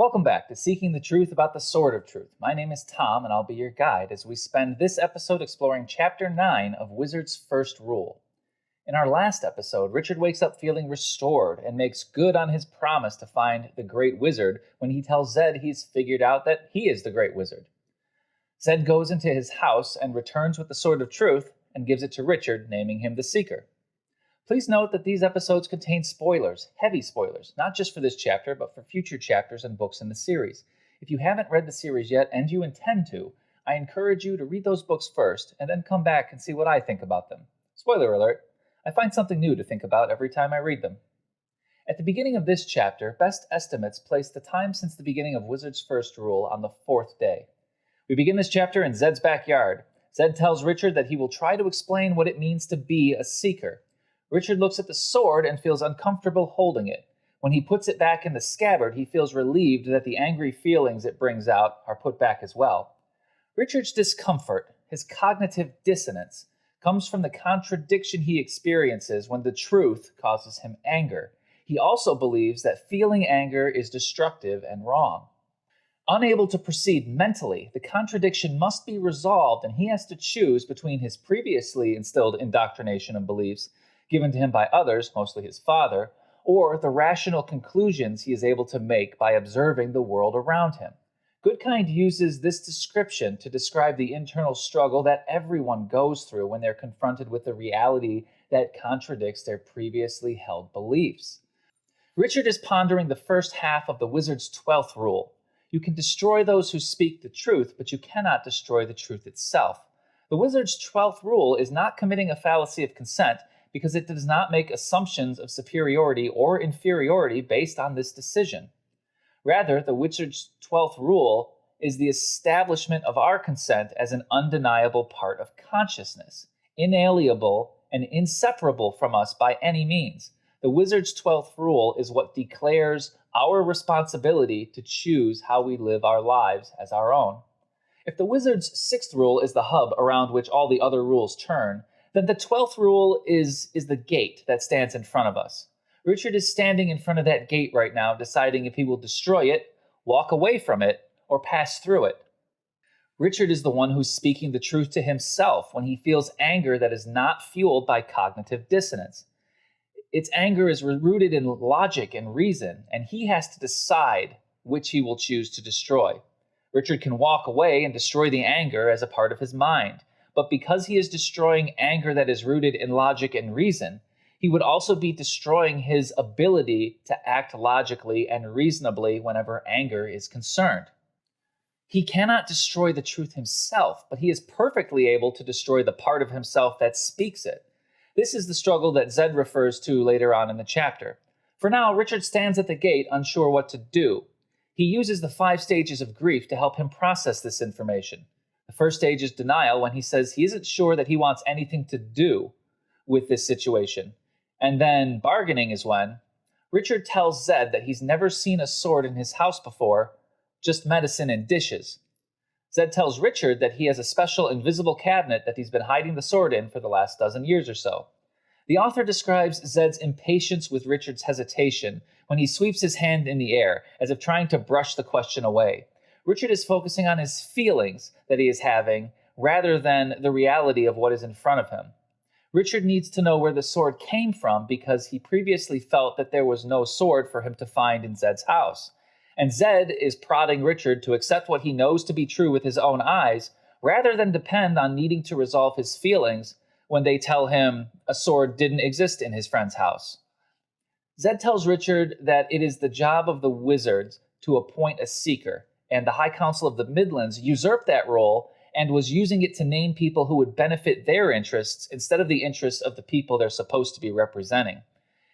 Welcome back to Seeking the Truth about the Sword of Truth. My name is Tom, and I'll be your guide as we spend this episode exploring Chapter 9 of Wizard's First Rule. In our last episode, Richard wakes up feeling restored and makes good on his promise to find the Great Wizard when he tells Zedd he's figured out that he is the Great Wizard. Zedd goes into his house and returns with the Sword of Truth and gives it to Richard, naming him the Seeker. Please note that these episodes contain spoilers, heavy spoilers, not just for this chapter, but for future chapters and books in the series. If you haven't read the series yet, and you intend to, I encourage you to read those books first, and then come back and see what I think about them. Spoiler alert, I find something new to think about every time I read them. At the beginning of this chapter, best estimates place the time since the beginning of Wizard's First Rule on the 4th day. We begin this chapter in Zedd's backyard. Zedd tells Richard that he will try to explain what it means to be a Seeker. Richard looks at the sword and feels uncomfortable holding it. When he puts it back in the scabbard, he feels relieved that the angry feelings it brings out are put back as well. Richard's discomfort, his cognitive dissonance, comes from the contradiction he experiences when the truth causes him anger. He also believes that feeling anger is destructive and wrong. Unable to proceed mentally, the contradiction must be resolved, and he has to choose between his previously instilled indoctrination and beliefs given to him by others, mostly his father, or the rational conclusions he is able to make by observing the world around him. Goodkind uses this description to describe the internal struggle that everyone goes through when they're confronted with a reality that contradicts their previously held beliefs. Richard is pondering the first half of the Wizard's 12th rule. You can destroy those who speak the truth, but you cannot destroy the truth itself. The Wizard's 12th rule is not committing a fallacy of consent, because it does not make assumptions of superiority or inferiority based on this decision. Rather, the Wizard's 12th rule is the establishment of our consent as an undeniable part of consciousness, inalienable and inseparable from us by any means. The Wizard's 12th rule is what declares our responsibility to choose how we live our lives as our own. If the Wizard's 6th rule is the hub around which all the other rules turn, then the 12th rule is the gate that stands in front of us. Richard is standing in front of that gate right now, deciding if he will destroy it, walk away from it, or pass through it. Richard is the one who's speaking the truth to himself when he feels anger that is not fueled by cognitive dissonance. Its anger is rooted in logic and reason, and he has to decide which he will choose to destroy. Richard can walk away and destroy the anger as a part of his mind. But because he is destroying anger that is rooted in logic and reason, he would also be destroying his ability to act logically and reasonably whenever anger is concerned. He cannot destroy the truth himself, but he is perfectly able to destroy the part of himself that speaks it. This is the struggle that Zedd refers to later on in the chapter. For now, Richard stands at the gate, unsure what to do. He uses the 5 stages of grief to help him process this information. The first stage is denial, when he says he isn't sure that he wants anything to do with this situation. And then bargaining is when Richard tells Zedd that he's never seen a sword in his house before, just medicine and dishes. Zedd tells Richard that he has a special invisible cabinet that he's been hiding the sword in for the last dozen years or so. The author describes Zedd's impatience with Richard's hesitation when he sweeps his hand in the air, as if trying to brush the question away. Richard is focusing on his feelings that he is having rather than the reality of what is in front of him. Richard needs to know where the sword came from because he previously felt that there was no sword for him to find in Zedd's house. And Zedd is prodding Richard to accept what he knows to be true with his own eyes rather than depend on needing to resolve his feelings when they tell him a sword didn't exist in his friend's house. Zedd tells Richard that it is the job of the wizards to appoint a seeker, and the High Council of the Midlands usurped that role and was using it to name people who would benefit their interests instead of the interests of the people they're supposed to be representing.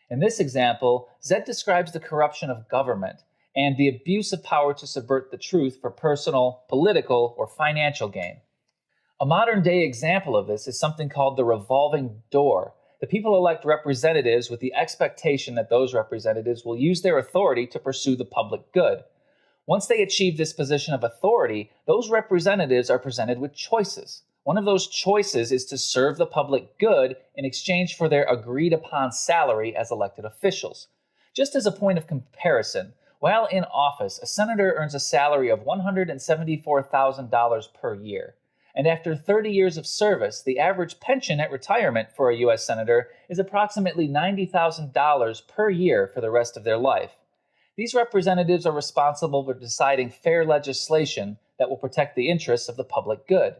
In this example, Zedd describes the corruption of government and the abuse of power to subvert the truth for personal, political, or financial gain. A modern-day example of this is something called the revolving door. The people elect representatives with the expectation that those representatives will use their authority to pursue the public good. Once they achieve this position of authority, those representatives are presented with choices. One of those choices is to serve the public good in exchange for their agreed-upon salary as elected officials. Just as a point of comparison, While in office, a senator earns a salary of $174,000 per year. And after 30 years of service, the average pension at retirement for a U.S. senator is approximately $90,000 per year for the rest of their life. These representatives are responsible for deciding fair legislation that will protect the interests of the public good.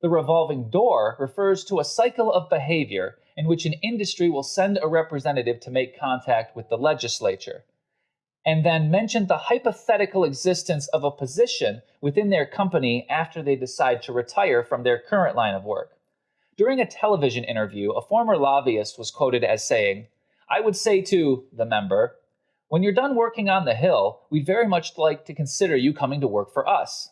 The revolving door refers to a cycle of behavior in which an industry will send a representative to make contact with the legislature, and then mention the hypothetical existence of a position within their company after they decide to retire from their current line of work. During a television interview, a former lobbyist was quoted as saying, "I would say to the member, when you're done working on the Hill, we'd very much like to consider you coming to work for us."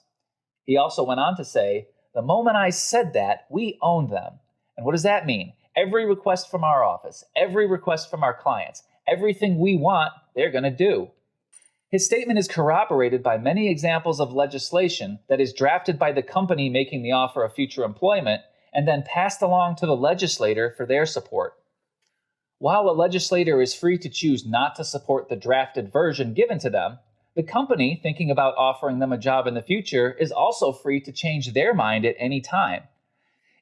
He also went on to say, "The moment I said that, we owned them." And what does that mean? Every request from our office, every request from our clients, everything we want, they're going to do. His statement is corroborated by many examples of legislation that is drafted by the company making the offer of future employment and then passed along to the legislator for their support. While a legislator is free to choose not to support the drafted version given to them, the company, thinking about offering them a job in the future, is also free to change their mind at any time.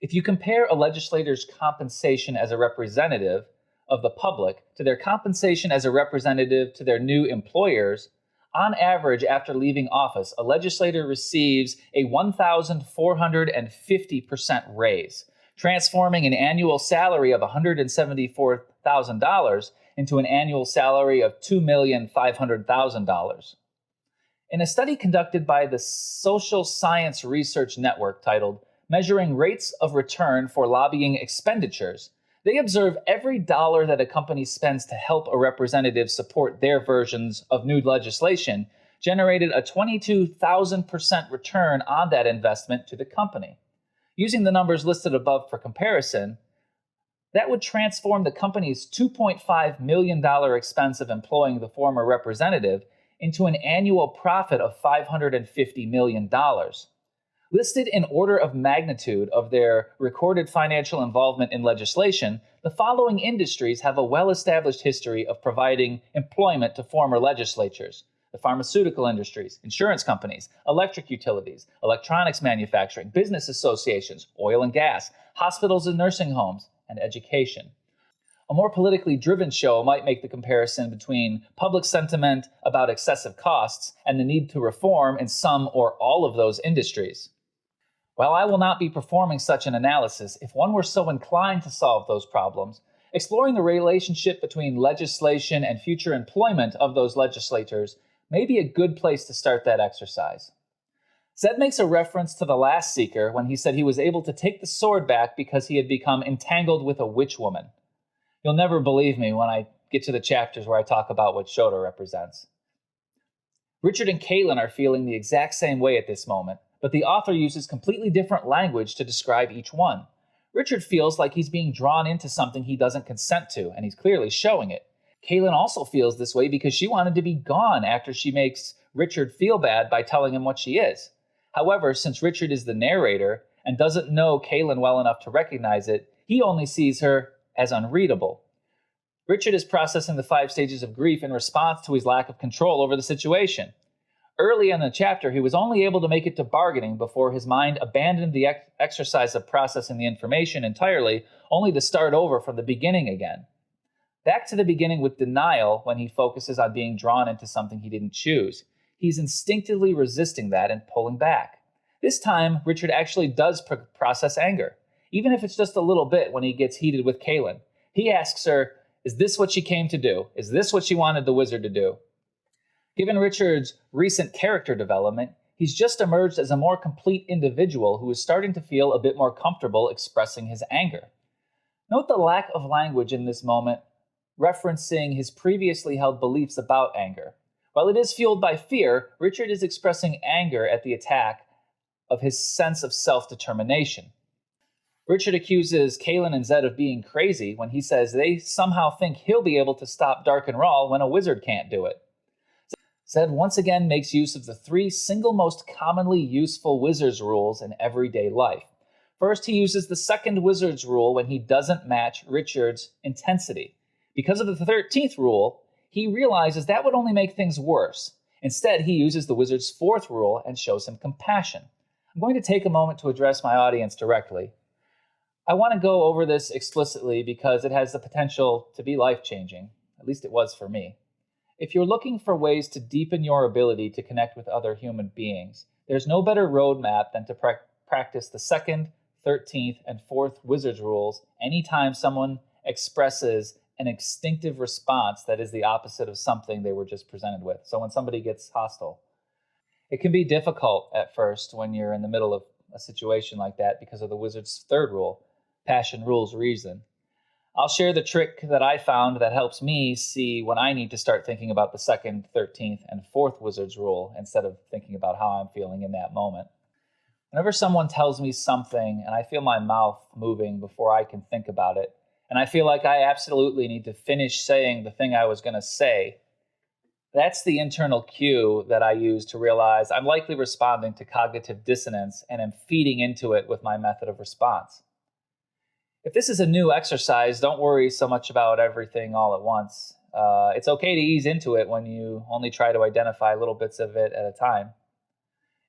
If you compare a legislator's compensation as a representative of the public to their compensation as a representative to their new employers, on average, after leaving office, a legislator receives a 1,450% raise, transforming an annual salary of $174,000 into an annual salary of $2,500,000. In a study conducted by the Social Science Research Network titled Measuring Rates of Return for Lobbying Expenditures, they observe every dollar that a company spends to help a representative support their versions of new legislation generated a 22,000% return on that investment to the company. Using the numbers listed above for comparison, that would transform the company's $2.5 million expense of employing the former representative into an annual profit of $550 million. Listed in order of magnitude of their recorded financial involvement in legislation, the following industries have a well-established history of providing employment to former legislatures: the pharmaceutical industries, insurance companies, electric utilities, electronics manufacturing, business associations, oil and gas, hospitals and nursing homes, and education. A more politically driven show might make the comparison between public sentiment about excessive costs and the need to reform in some or all of those industries. While I will not be performing such an analysis, if one were so inclined to solve those problems, exploring the relationship between legislation and future employment of those legislators may be a good place to start that exercise. Zedd makes a reference to the last seeker when he said he was able to take the sword back because he had become entangled with a witch woman. You'll never believe me when I get to the chapters where I talk about what Shota represents. Richard and Kahlan are feeling the exact same way at this moment, but the author uses completely different language to describe each one. Richard feels like he's being drawn into something he doesn't consent to, and he's clearly showing it. Kahlan also feels this way because she wanted to be gone after she makes Richard feel bad by telling him what she is. However, since Richard is the narrator and doesn't know Kahlan well enough to recognize it, he only sees her as unreadable. Richard is processing the 5 stages of grief in response to his lack of control over the situation. Early in the chapter, he was only able to make it to bargaining before his mind abandoned the exercise of processing the information entirely, only to start over from the beginning again. Back to the beginning with denial when he focuses on being drawn into something he didn't choose. He's instinctively resisting that and pulling back. This time, Richard actually does process anger, even if it's just a little bit when he gets heated with Kahlan. He asks her, "Is this what she came to do? Is this what she wanted the wizard to do?" Given Richard's recent character development, he's just emerged as a more complete individual who is starting to feel a bit more comfortable expressing his anger. Note the lack of language in this moment, referencing his previously held beliefs about anger. While it is fueled by fear, Richard is expressing anger at the attack of his sense of self-determination. Richard accuses Kahlan and Zedd of being crazy when he says they somehow think he'll be able to stop Darken Rahl when a wizard can't do it. Zedd once again makes use of the 3 single most commonly useful wizard's rules in everyday life. First, he uses the second wizard's rule when he doesn't match Richard's intensity. Because of the 13th rule, he realizes that would only make things worse. Instead, he uses the wizard's fourth rule and shows him compassion. I'm going to take a moment to address my audience directly. I want to go over this explicitly because it has the potential to be life-changing. At least it was for me. If you're looking for ways to deepen your ability to connect with other human beings, there's no better roadmap than to practice the 2nd, 13th, and 4th wizard's rules anytime someone expresses an instinctive response that is the opposite of something they were just presented with. So when somebody gets hostile, it can be difficult at first when you're in the middle of a situation like that because of the wizard's 3rd rule, passion rules reason. I'll share the trick that I found that helps me see when I need to start thinking about the 2nd, 13th, and 4th wizard's rule instead of thinking about how I'm feeling in that moment. Whenever someone tells me something and I feel my mouth moving before I can think about it, and I feel like I absolutely need to finish saying the thing I was going to say, that's the internal cue that I use to realize I'm likely responding to cognitive dissonance and am feeding into it with my method of response. If this is a new exercise, don't worry so much about everything all at once. It's okay to ease into it when you only try to identify little bits of it at a time.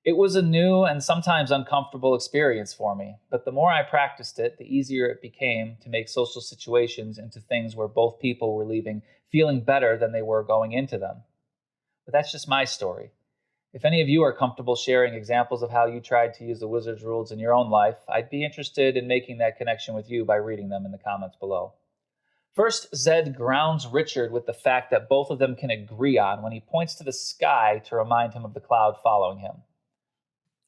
It was a new and sometimes uncomfortable experience for me, but the more I practiced it, the easier it became to make social situations into things where both people were leaving feeling better than they were going into them. But that's just my story. If any of you are comfortable sharing examples of how you tried to use the wizard's rules in your own life, I'd be interested in making that connection with you by reading them in the comments below. First, Zedd grounds Richard with the fact that both of them can agree on when he points to the sky to remind him of the cloud following him.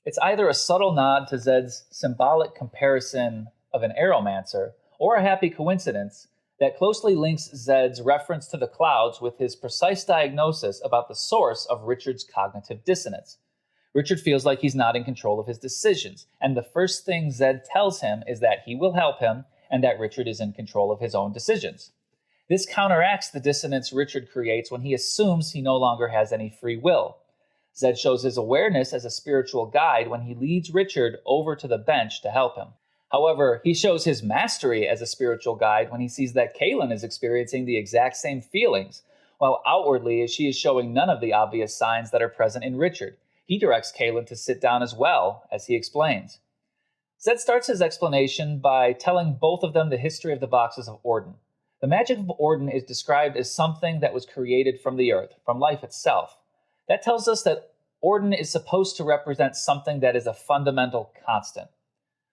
It's either a subtle nod to Zedd's symbolic comparison of an aeromancer or a happy coincidence that closely links Zedd's reference to the clouds with his precise diagnosis about the source of Richard's cognitive dissonance. Richard feels like he's not in control of his decisions, and the first thing Zedd tells him is that he will help him and that Richard is in control of his own decisions. This counteracts the dissonance Richard creates when he assumes he no longer has any free will. Zedd shows his awareness as a spiritual guide when he leads Richard over to the bench to help him. However, he shows his mastery as a spiritual guide when he sees that Kahlan is experiencing the exact same feelings, while outwardly she is showing none of the obvious signs that are present in Richard. He directs Kahlan to sit down as well, as he explains. Zedd starts his explanation by telling both of them the history of the boxes of orden. The magic of orden is described as something that was created from the earth, from life itself. That tells us that orden is supposed to represent something that is a fundamental constant.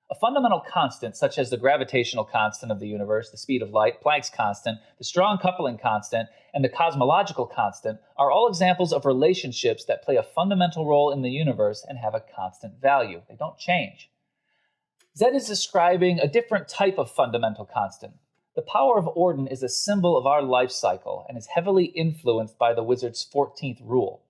A fundamental constant, such as the gravitational constant of the universe, the speed of light, Planck's constant, the strong coupling constant, and the cosmological constant, are all examples of relationships that play a fundamental role in the universe and have a constant value. They don't change. Zedd is describing a different type of fundamental constant. The power of orden is a symbol of our life cycle and is heavily influenced by the wizard's 14th rule.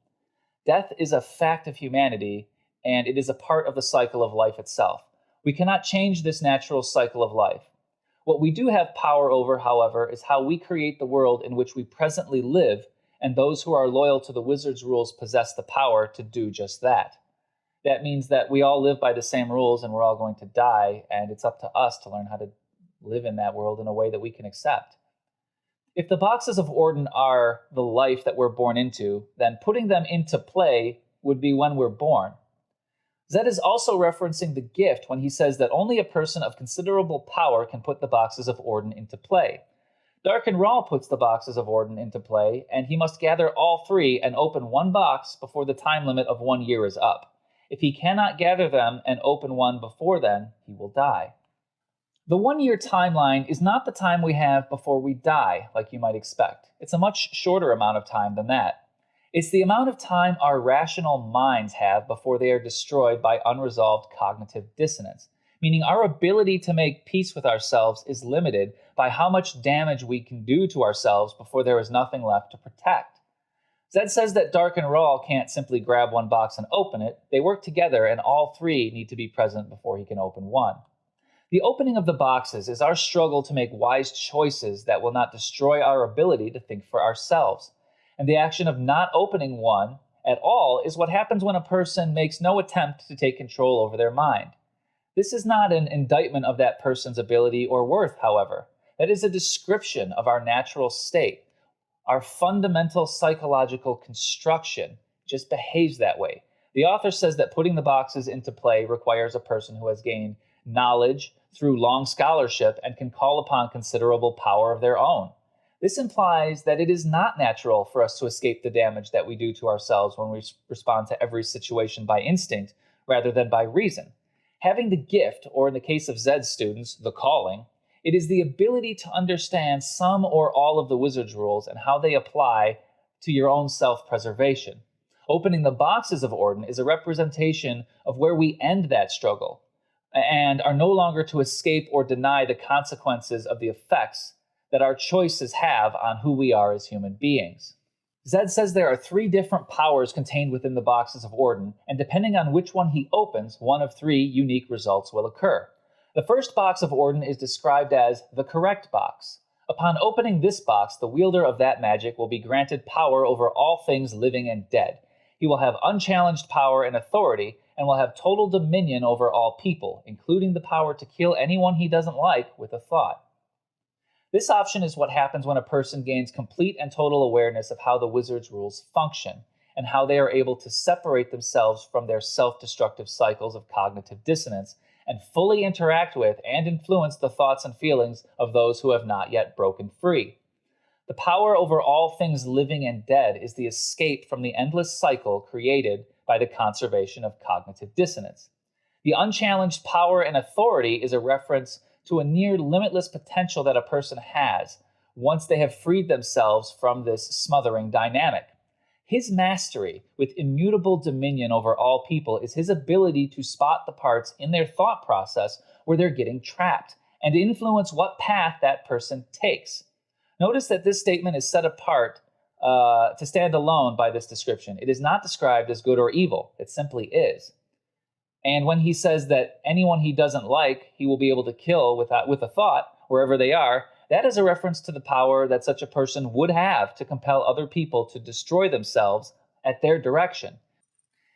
Death is a fact of humanity, and it is a part of the cycle of life itself. We cannot change this natural cycle of life. What we do have power over, however, is how we create the world in which we presently live, and those who are loyal to the wizard's rules possess the power to do just that. That means that we all live by the same rules and we're all going to die, and it's up to us to learn how to live in that world in a way that we can accept. If the boxes of orden are the life that we're born into, then putting them into play would be when we're born. Zedd is also referencing the gift when he says that only a person of considerable power can put the boxes of orden into play. Darken Rahl puts the boxes of orden into play, and he must gather all three and open one box before the time limit of 1 year is up. If he cannot gather them and open one before then, he will die. The 1 year timeline is not the time we have before we die, like you might expect. It's a much shorter amount of time than that. It's the amount of time our rational minds have before they are destroyed by unresolved cognitive dissonance, meaning our ability to make peace with ourselves is limited by how much damage we can do to ourselves before there is nothing left to protect. Zedd says that Darken Rahl can't simply grab one box and open it. They work together, and all three need to be present before he can open one. The opening of the boxes is our struggle to make wise choices that will not destroy our ability to think for ourselves. And the action of not opening one at all is what happens when a person makes no attempt to take control over their mind. This is not an indictment of that person's ability or worth, however. That is a description of our natural state. Our fundamental psychological construction just behaves that way. The author says that putting the boxes into play requires a person who has gained knowledge through long scholarship and can call upon considerable power of their own. This implies that it is not natural for us to escape the damage that we do to ourselves when we respond to every situation by instinct rather than by reason. Having the gift, or in the case of Zedd's students, the calling, it is the ability to understand some or all of the wizard's rules and how they apply to your own self-preservation. Opening the boxes of Orden is a representation of where we end that struggle and are no longer to escape or deny the consequences of the effects that our choices have on who we are as human beings. Zedd says there are 3 different powers contained within the boxes of Orden, and depending on which one he opens, one of 3 unique results will occur. The first box of Orden is described as the correct box. Upon opening this box, the wielder of that magic will be granted power over all things living and dead. He will have unchallenged power and authority, and will have total dominion over all people, including the power to kill anyone he doesn't like with a thought. This option is what happens when a person gains complete and total awareness of how the wizard's rules function, and how they are able to separate themselves from their self-destructive cycles of cognitive dissonance, and fully interact with and influence the thoughts and feelings of those who have not yet broken free. The power over all things living and dead is the escape from the endless cycle created by the conservation of cognitive dissonance. The unchallenged power and authority is a reference to a near limitless potential that a person has once they have freed themselves from this smothering dynamic. His mastery with immutable dominion over all people is his ability to spot the parts in their thought process where they're getting trapped and influence what path that person takes. Notice that this statement is set apart to stand alone by this description. It is not described as good or evil. It simply is. And when he says that anyone he doesn't like, he will be able to kill with a thought, wherever they are, that is a reference to the power that such a person would have to compel other people to destroy themselves at their direction.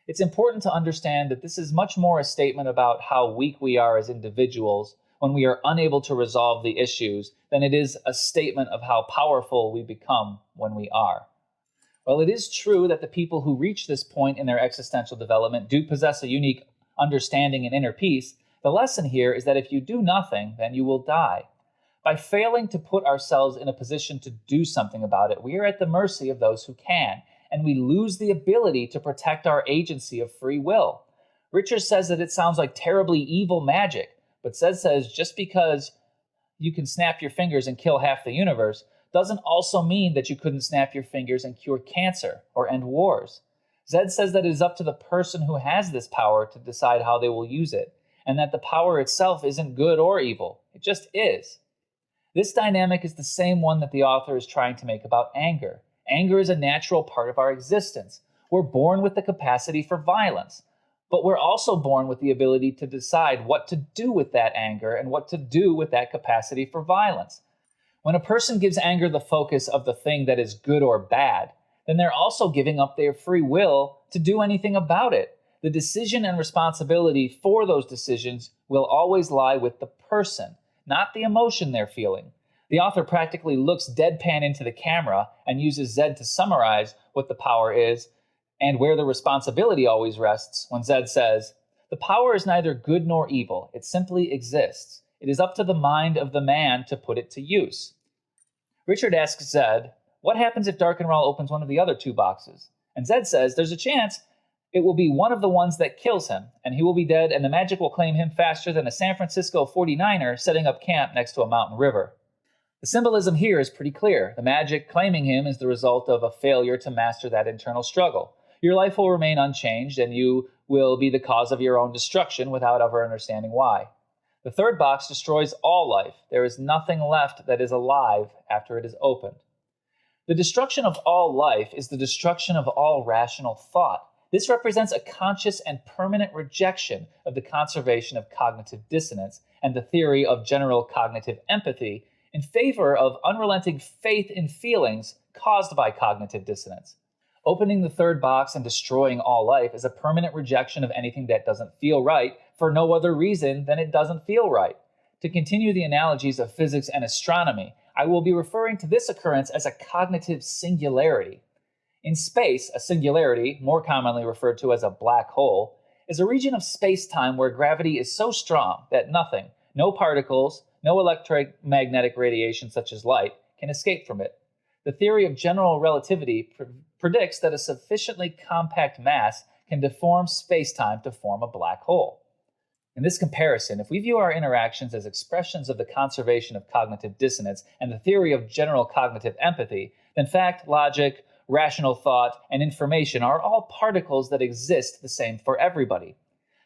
It's important to understand that this is much more a statement about how weak we are as individuals when we are unable to resolve the issues than it is a statement of how powerful we become when we are. While it is true that the people who reach this point in their existential development do possess a unique understanding and inner peace, the lesson here is that if you do nothing, then you will die. By failing to put ourselves in a position to do something about it, we are at the mercy of those who can, and we lose the ability to protect our agency of free will. Richard says that it sounds like terribly evil magic, but Zedd says just because you can snap your fingers and kill half the universe doesn't also mean that you couldn't snap your fingers and cure cancer or end wars. Zedd says that it is up to the person who has this power to decide how they will use it, and that the power itself isn't good or evil. It just is. This dynamic is the same one that the author is trying to make about anger. Anger is a natural part of our existence. We're born with the capacity for violence, but we're also born with the ability to decide what to do with that anger and what to do with that capacity for violence. When a person gives anger the focus of the thing that is good or bad, then they're also giving up their free will to do anything about it. The decision and responsibility for those decisions will always lie with the person, not the emotion they're feeling. The author practically looks deadpan into the camera and uses Zedd to summarize what the power is and where the responsibility always rests when Zedd says, "The power is neither good nor evil. It simply exists. It is up to the mind of the man to put it to use." Richard asks Zedd, what happens if Darken Rahl opens one of the other 2 boxes? And Zedd says there's a chance it will be one of the ones that kills him, and he will be dead, and the magic will claim him faster than a San Francisco 49er setting up camp next to a mountain river. The symbolism here is pretty clear. The magic claiming him is the result of a failure to master that internal struggle. Your life will remain unchanged, and you will be the cause of your own destruction without ever understanding why. The 3rd box destroys all life. There is nothing left that is alive after it is opened. The destruction of all life is the destruction of all rational thought. This represents a conscious and permanent rejection of the conservation of cognitive dissonance and the theory of general cognitive empathy in favor of unrelenting faith in feelings caused by cognitive dissonance. Opening the 3rd box and destroying all life is a permanent rejection of anything that doesn't feel right for no other reason than it doesn't feel right. To continue the analogies of physics and astronomy, I will be referring to this occurrence as a cognitive singularity. In space, a singularity, more commonly referred to as a black hole, is a region of space-time where gravity is so strong that nothing, no particles, no electromagnetic radiation such as light, can escape from it. The theory of general relativity predicts that a sufficiently compact mass can deform space-time to form a black hole. In this comparison, if we view our interactions as expressions of the conservation of cognitive dissonance and the theory of general cognitive empathy, then fact, logic, rational thought, and information are all particles that exist the same for everybody.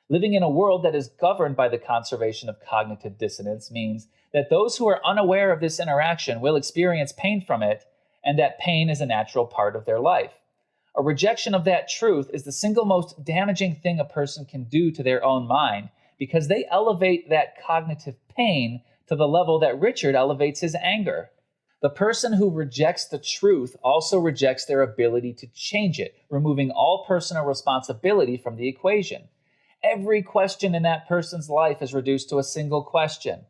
Living in a world that is governed by the conservation of cognitive dissonance means that those who are unaware of this interaction will experience pain from it, and that pain is a natural part of their life. A rejection of that truth is the single most damaging thing a person can do to their own mind, because they elevate that cognitive pain to the level that Richard elevates his anger. The person who rejects the truth also rejects their ability to change it, removing all personal responsibility from the equation. Every question in that person's life is reduced to a single question.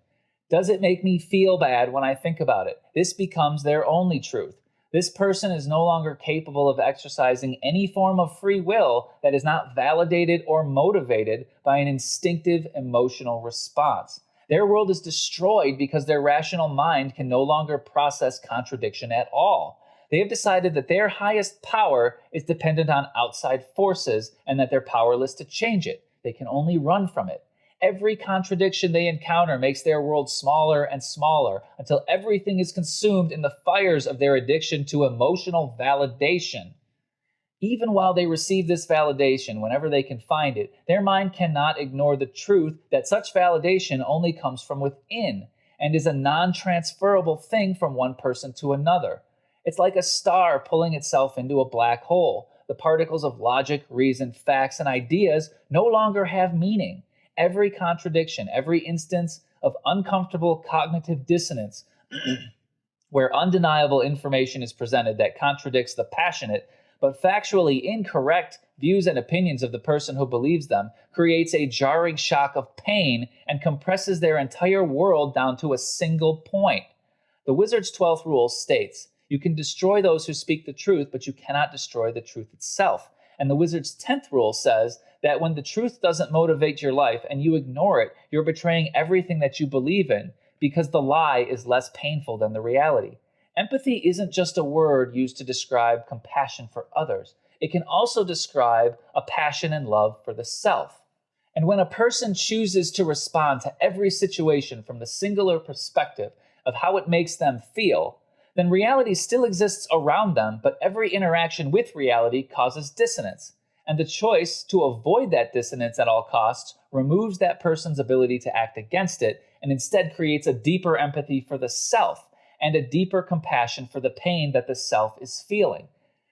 Does it make me feel bad when I think about it? This becomes their only truth. This person is no longer capable of exercising any form of free will that is not validated or motivated by an instinctive emotional response. Their world is destroyed because their rational mind can no longer process contradiction at all. They have decided that their highest power is dependent on outside forces and that they're powerless to change it. They can only run from it. Every contradiction they encounter makes their world smaller and smaller until everything is consumed in the fires of their addiction to emotional validation. Even while they receive this validation whenever they can find it, their mind cannot ignore the truth that such validation only comes from within and is a non-transferable thing from one person to another. It's like a star pulling itself into a black hole. The particles of logic, reason, facts, and ideas no longer have meaning. Every contradiction, every instance of uncomfortable cognitive dissonance, where undeniable information is presented that contradicts the passionate but factually incorrect views and opinions of the person who believes them, creates a jarring shock of pain and compresses their entire world down to a single point. The Wizard's 12th rule states, "You can destroy those who speak the truth, but you cannot destroy the truth itself." And the Wizard's 10th rule says that when the truth doesn't motivate your life and you ignore it, you're betraying everything that you believe in, because the lie is less painful than the reality. Empathy isn't just a word used to describe compassion for others. It can also describe a passion and love for the self. And when a person chooses to respond to every situation from the singular perspective of how it makes them feel, then reality still exists around them, but every interaction with reality causes dissonance. And the choice to avoid that dissonance at all costs removes that person's ability to act against it and instead creates a deeper empathy for the self and a deeper compassion for the pain that the self is feeling.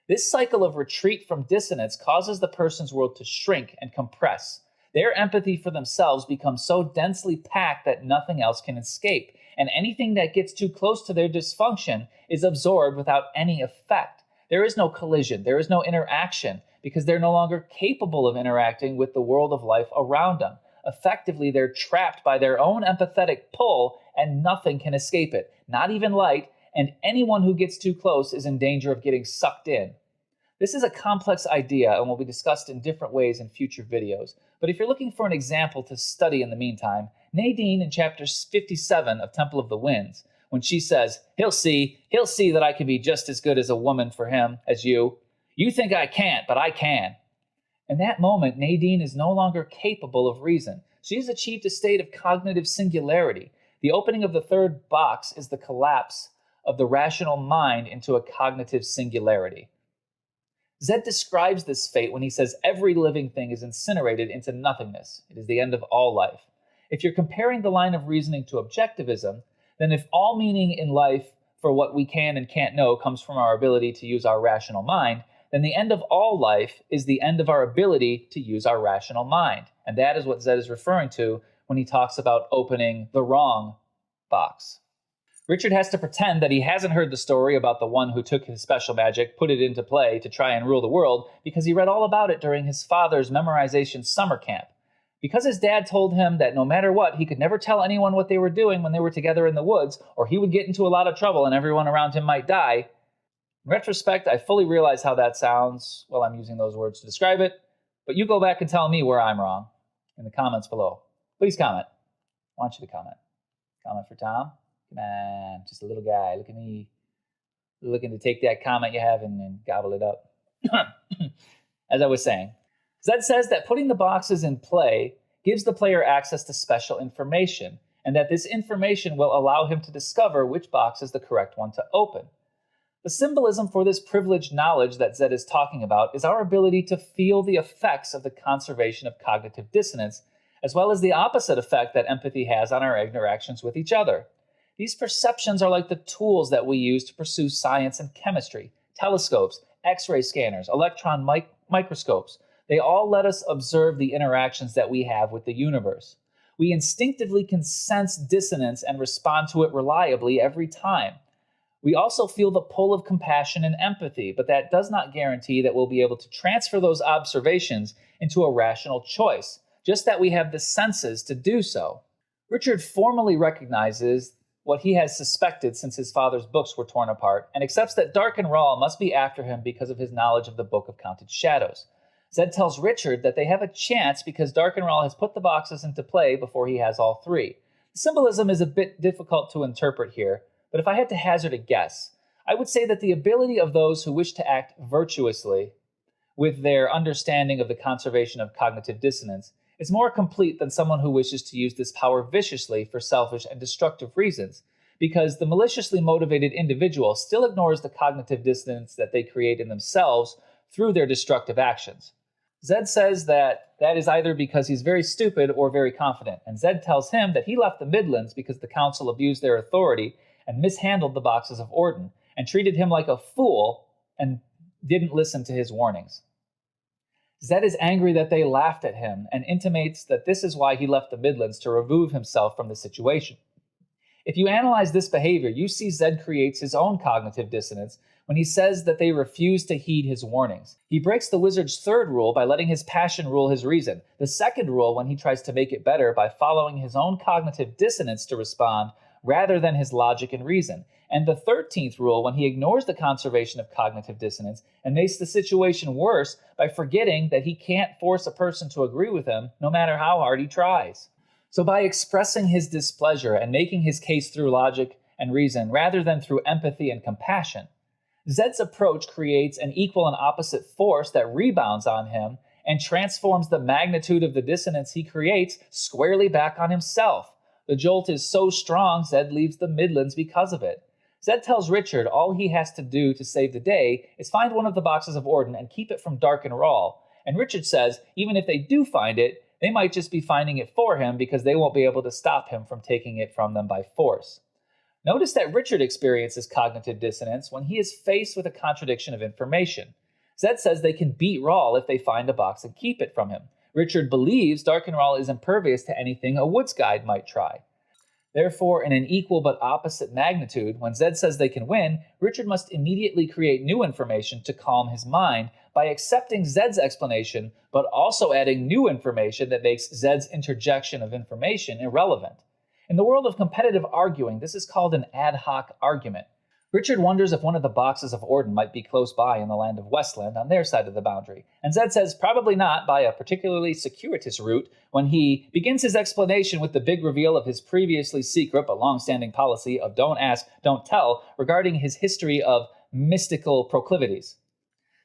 This cycle of retreat from dissonance causes the person's world to shrink and compress. Their empathy for themselves becomes so densely packed that nothing else can escape, and anything that gets too close to their dysfunction is absorbed without any effect. There is no collision, there is no interaction, because they're no longer capable of interacting with the world of life around them. Effectively, they're trapped by their own empathetic pull, and nothing can escape it, not even light, and anyone who gets too close is in danger of getting sucked in. This is a complex idea and will be discussed in different ways in future videos, but if you're looking for an example to study in the meantime, Nadine in chapter 57 of Temple of the Winds, when she says, he'll see that I can be just as good as a woman for him as you. You think I can't, but I can. In that moment, Nadine is no longer capable of reason. She has achieved a state of cognitive singularity. The opening of the third box is the collapse of the rational mind into a cognitive singularity. Zedd describes this fate when he says every living thing is incinerated into nothingness. It is the end of all life. If you're comparing the line of reasoning to objectivism, then if all meaning in life for what we can and can't know comes from our ability to use our rational mind, then the end of all life is the end of our ability to use our rational mind. And that is what Zedd is referring to when he talks about opening the wrong box. Richard has to pretend that he hasn't heard the story about the one who took his special magic, put it into play to try and rule the world, because he read all about it during his father's memorization summer camp. Because his dad told him that no matter what, he could never tell anyone what they were doing when they were together in the woods, or he would get into a lot of trouble and everyone around him might die. In retrospect, I fully realize how that sounds. Well, I'm using those words to describe it, but you go back and tell me where I'm wrong in the comments below. Please comment. I want you to comment. Comment for Tom. Come on, just a little guy. Look at me. Looking to take that comment you have and gobble it up. As I was saying, Zedd says that putting the boxes in play gives the player access to special information, and that this information will allow him to discover which box is the correct one to open. The symbolism for this privileged knowledge that Zedd is talking about is our ability to feel the effects of the conservation of cognitive dissonance, as well as the opposite effect that empathy has on our interactions with each other. These perceptions are like the tools that we use to pursue science and chemistry: telescopes, X-ray scanners, electron microscopes. They all let us observe the interactions that we have with the universe. We instinctively can sense dissonance and respond to it reliably every time. We also feel the pull of compassion and empathy, but that does not guarantee that we'll be able to transfer those observations into a rational choice, just that we have the senses to do so. Richard formally recognizes what he has suspected since his father's books were torn apart, and accepts that Darken Rahl must be after him because of his knowledge of the Book of Counted Shadows. Zedd tells Richard that they have a chance because Darken Rahl has put the boxes into play before he has all three. The symbolism is a bit difficult to interpret here, but if I had to hazard a guess, I would say that the ability of those who wish to act virtuously with their understanding of the conservation of cognitive dissonance is more complete than someone who wishes to use this power viciously for selfish and destructive reasons, because the maliciously motivated individual still ignores the cognitive dissonance that they create in themselves through their destructive actions. Zedd says that is either because he's very stupid or very confident, and Zedd tells him that he left the Midlands because the council abused their authority and mishandled the boxes of Orden, and treated him like a fool and didn't listen to his warnings. Zedd is angry that they laughed at him and intimates that this is why he left the Midlands, to remove himself from the situation. If you analyze this behavior, you see Zedd creates his own cognitive dissonance when he says that they refuse to heed his warnings. He breaks the wizard's third rule by letting his passion rule his reason, the second rule when he tries to make it better by following his own cognitive dissonance to respond rather than his logic and reason, and the 13th rule when he ignores the conservation of cognitive dissonance and makes the situation worse by forgetting that he can't force a person to agree with him no matter how hard he tries. So by expressing his displeasure and making his case through logic and reason rather than through empathy and compassion, Zedd's approach creates an equal and opposite force that rebounds on him and transforms the magnitude of the dissonance he creates squarely back on himself. The jolt is so strong, Zedd leaves the Midlands because of it. Zedd tells Richard all he has to do to save the day is find one of the boxes of Orden and keep it from Darken Rahl. And Richard says even if they do find it, they might just be finding it for him because they won't be able to stop him from taking it from them by force. Notice that Richard experiences cognitive dissonance when he is faced with a contradiction of information. Zedd says they can beat Rahl if they find a box and keep it from him. Richard believes Darken Rahl is impervious to anything a woods guide might try. Therefore, in an equal but opposite magnitude, when Zedd says they can win, Richard must immediately create new information to calm his mind by accepting Zedd's explanation, but also adding new information that makes Zedd's interjection of information irrelevant. In the world of competitive arguing, this is called an ad hoc argument. Richard wonders if one of the boxes of Orden might be close by in the land of Westland on their side of the boundary, and Zedd says probably not by a particularly circuitous route when he begins his explanation with the big reveal of his previously secret but long-standing policy of don't ask, don't tell regarding his history of mystical proclivities.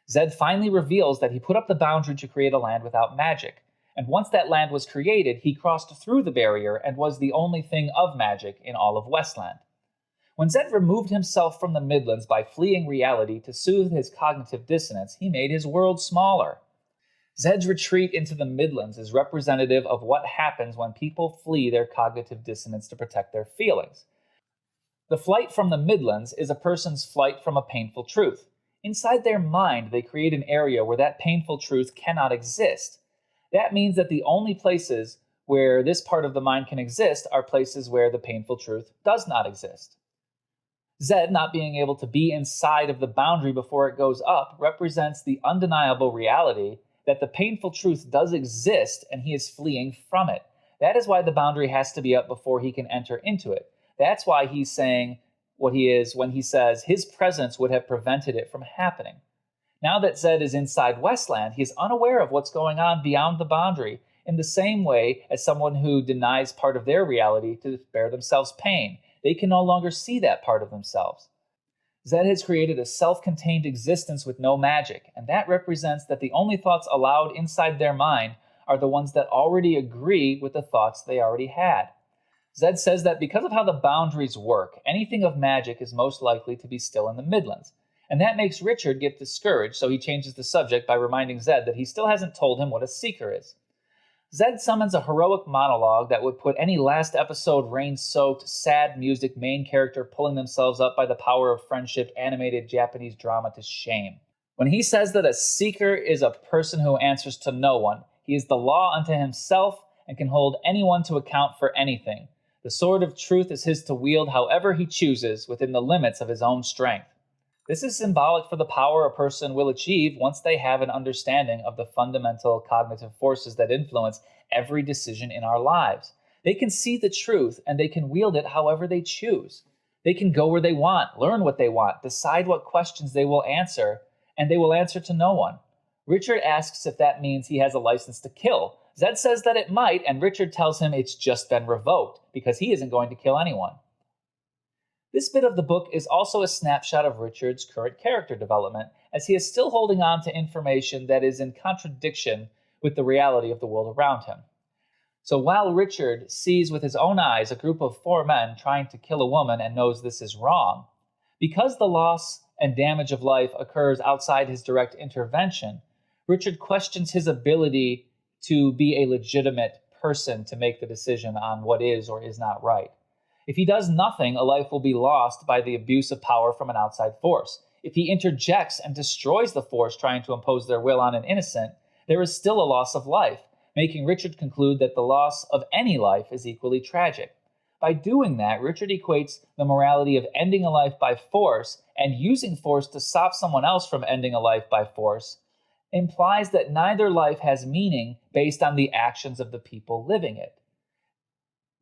Zedd finally reveals that he put up the boundary to create a land without magic, and once that land was created, he crossed through the barrier and was the only thing of magic in all of Westland. When Zedd removed himself from the Midlands by fleeing reality to soothe his cognitive dissonance, he made his world smaller. Zedd's retreat into the Midlands is representative of what happens when people flee their cognitive dissonance to protect their feelings. The flight from the Midlands is a person's flight from a painful truth. Inside their mind, they create an area where that painful truth cannot exist. That means that the only places where this part of the mind can exist are places where the painful truth does not exist. Zedd not being able to be inside of the boundary before it goes up represents the undeniable reality that the painful truth does exist and he is fleeing from it. That is why the boundary has to be up before he can enter into it. That's why he's saying what he is when he says his presence would have prevented it from happening. Now that Zedd is inside Westland, he is unaware of what's going on beyond the boundary, in the same way as someone who denies part of their reality to spare themselves pain. They can no longer see that part of themselves. Zedd has created a self-contained existence with no magic, and that represents that the only thoughts allowed inside their mind are the ones that already agree with the thoughts they already had. Zedd says that because of how the boundaries work, anything of magic is most likely to be still in the Midlands. And that makes Richard get discouraged, so he changes the subject by reminding Zedd that he still hasn't told him what a seeker is. Zedd summons a heroic monologue that would put any last episode rain-soaked, sad music main character pulling themselves up by the power of friendship animated Japanese drama to shame. When he says that a seeker is a person who answers to no one, he is the law unto himself and can hold anyone to account for anything. The sword of truth is his to wield however he chooses within the limits of his own strength. This is symbolic for the power a person will achieve once they have an understanding of the fundamental cognitive forces that influence every decision in our lives. They can see the truth and they can wield it however they choose. They can go where they want, learn what they want, decide what questions they will answer, and they will answer to no one. Richard asks if that means he has a license to kill. Zedd says that it might, and Richard tells him it's just been revoked because he isn't going to kill anyone. This bit of the book is also a snapshot of Richard's current character development, as he is still holding on to information that is in contradiction with the reality of the world around him. So while Richard sees with his own eyes a group of 4 men trying to kill a woman and knows this is wrong, because the loss and damage of life occurs outside his direct intervention, Richard questions his ability to be a legitimate person to make the decision on what is or is not right. If he does nothing, a life will be lost by the abuse of power from an outside force. If he interjects and destroys the force trying to impose their will on an innocent, there is still a loss of life, making Richard conclude that the loss of any life is equally tragic. By doing that, Richard equates the morality of ending a life by force and using force to stop someone else from ending a life by force, implies that neither life has meaning based on the actions of the people living it.